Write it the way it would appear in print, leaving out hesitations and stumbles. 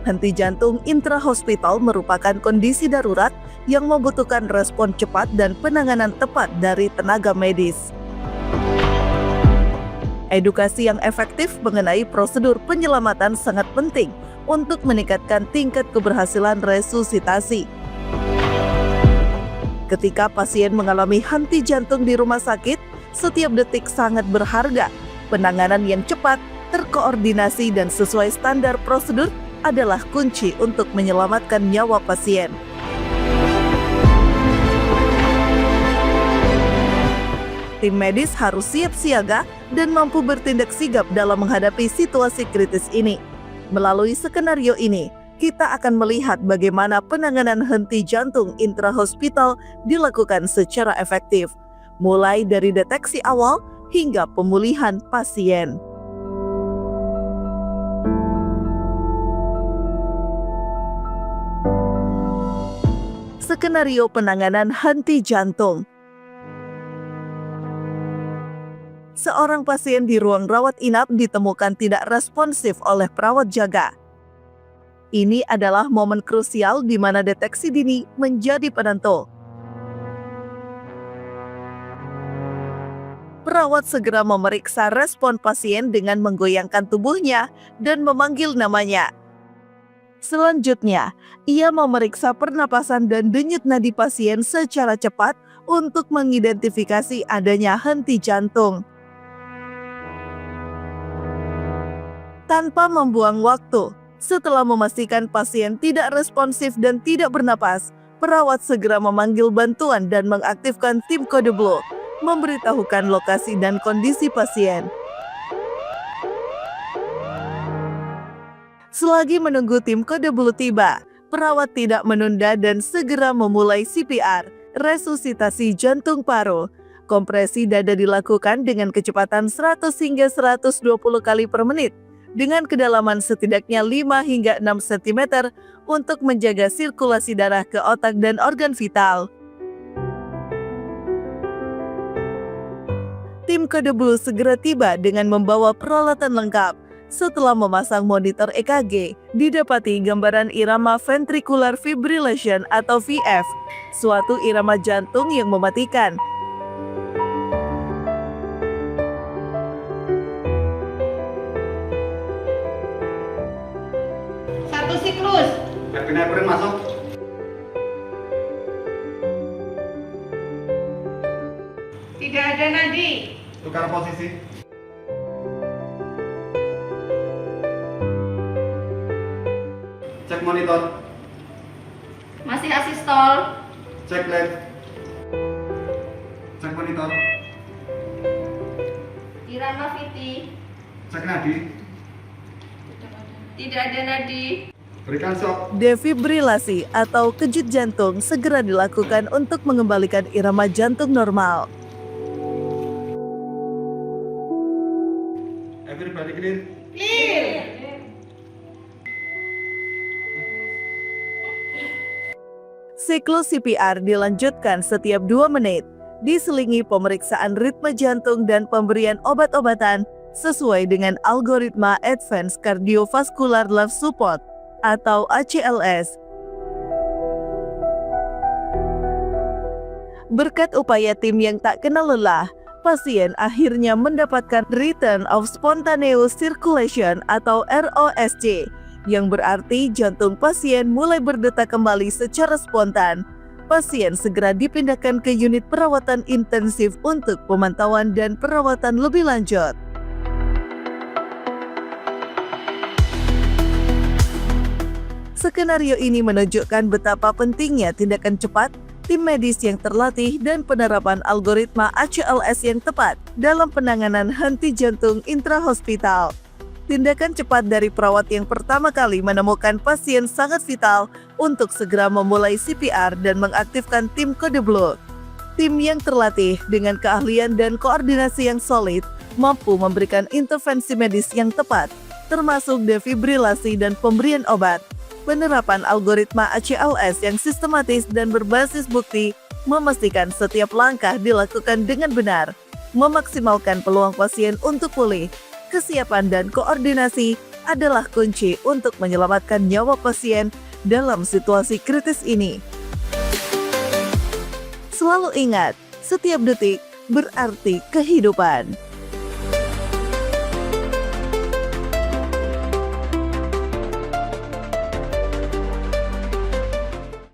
Henti jantung intrahospital merupakan kondisi darurat yang membutuhkan respon cepat dan penanganan tepat dari tenaga medis. Edukasi yang efektif mengenai prosedur penyelamatan sangat penting untuk meningkatkan tingkat keberhasilan resusitasi. Ketika pasien mengalami henti jantung di rumah sakit, setiap detik sangat berharga. Penanganan yang cepat, terkoordinasi, dan sesuai standar prosedur adalah kunci untuk menyelamatkan nyawa pasien. Tim medis harus siap siaga dan mampu bertindak sigap dalam menghadapi situasi kritis ini. Melalui skenario ini, kita akan melihat bagaimana penanganan henti jantung intrahospital dilakukan secara efektif, mulai dari deteksi awal hingga pemulihan pasien. Skenario penanganan henti jantung. Seorang pasien di ruang rawat inap ditemukan tidak responsif oleh perawat jaga. Ini adalah momen krusial di mana deteksi dini menjadi penentu. Perawat segera memeriksa respon pasien dengan menggoyangkan tubuhnya dan memanggil namanya. Selanjutnya, ia memeriksa pernapasan dan denyut nadi pasien secara cepat untuk mengidentifikasi adanya henti jantung. Tanpa membuang waktu, setelah memastikan pasien tidak responsif dan tidak bernapas, perawat segera memanggil bantuan dan mengaktifkan tim kode blue, memberitahukan lokasi dan kondisi pasien. Selagi menunggu tim kode blue tiba, perawat tidak menunda dan segera memulai CPR, resusitasi jantung paru. Kompresi dada dilakukan dengan kecepatan 100 hingga 120 kali per menit, dengan kedalaman setidaknya 5 hingga 6 cm untuk menjaga sirkulasi darah ke otak dan organ vital. Tim kode blue segera tiba dengan membawa peralatan lengkap. Setelah memasang monitor EKG, didapati gambaran irama ventricular fibrillation atau VF, suatu irama jantung yang mematikan. Satu siklus. Epinefrin masuk. Tidak ada nadi. Tukar posisi. Cek monitor. Masih asistol. Cek lab. Cek monitor. Irama Viti. Cek nadi. Tidak ada nadi. Berikan shock. Defibrilasi atau kejut jantung segera dilakukan untuk mengembalikan irama jantung normal. Everybody clear. Clear. Siklus CPR dilanjutkan setiap 2 menit, diselingi pemeriksaan ritme jantung dan pemberian obat-obatan sesuai dengan algoritma Advanced Cardiovascular Life Support atau ACLS. Berkat upaya tim yang tak kenal lelah, pasien akhirnya mendapatkan Return of Spontaneous Circulation atau ROSC, yang berarti jantung pasien mulai berdetak kembali secara spontan. Pasien segera dipindahkan ke unit perawatan intensif untuk pemantauan dan perawatan lebih lanjut. Skenario ini menunjukkan betapa pentingnya tindakan cepat, tim medis yang terlatih, dan penerapan algoritma ACLS yang tepat dalam penanganan henti jantung intrahospital. Tindakan cepat dari perawat yang pertama kali menemukan pasien sangat vital untuk segera memulai CPR dan mengaktifkan tim kode blue. Tim yang terlatih dengan keahlian dan koordinasi yang solid mampu memberikan intervensi medis yang tepat, termasuk defibrilasi dan pemberian obat. Penerapan algoritma ACLS yang sistematis dan berbasis bukti memastikan setiap langkah dilakukan dengan benar, memaksimalkan peluang pasien untuk pulih. Kesiapan dan koordinasi adalah kunci untuk menyelamatkan nyawa pasien dalam situasi kritis ini. Selalu ingat, setiap detik berarti kehidupan.